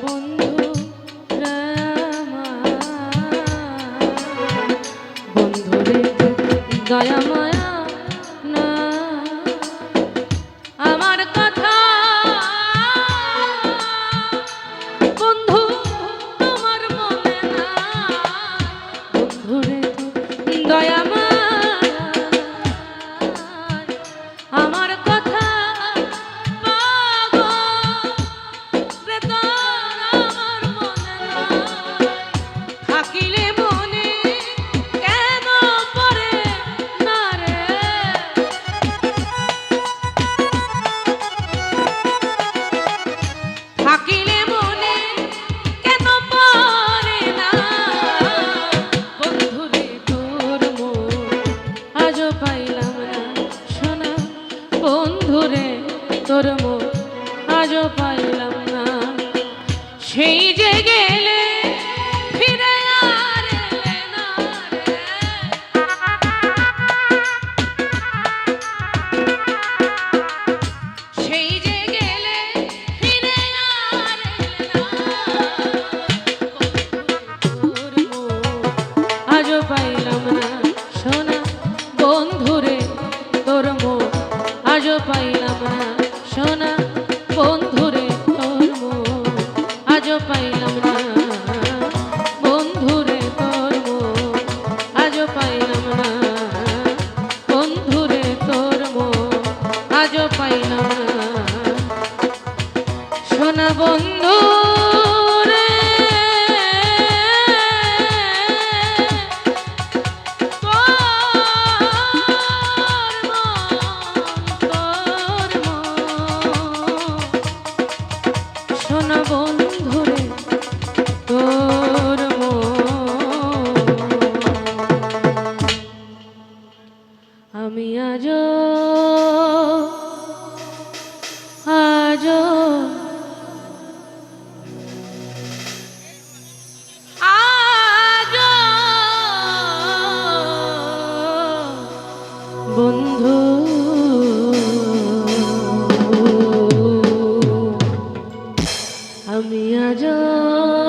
বন্ধু বন্ধুরে দয়া মায়া না আমার কথা বন্ধু তোমার মনে না বন্ধুরে দয়া মায়া আমার কথা পাগল রে তোর আমার মনে না থাকিলে মনে কেন পড়ে না রে থাকিলে মনে কেন পড়ে না বন্ধুরে তোর মন আজও পাইলাম না শোনা বন্ধুরে তোর মন আজও পাইলাম না সেই যে গেলে ফিরে আর এলে না রে সেই যে গেলে ফিরে আর এলে না তোর মন আজও পাইলাম না সোনা বন্ধুরে তোর মন আজও পাইলাম না সোনা বন্ধুরে তোর মন আজও পাইলাম না বন্ধুরে তোর মন আজও পাইলাম না বন্ধুরে তোর মন আজও পাইলাম না সোনা বন্ধু রে তোর মন সোনা বন্ধুরে তোর মন আমি আজও আজও আজও বন্ধু আমি আজও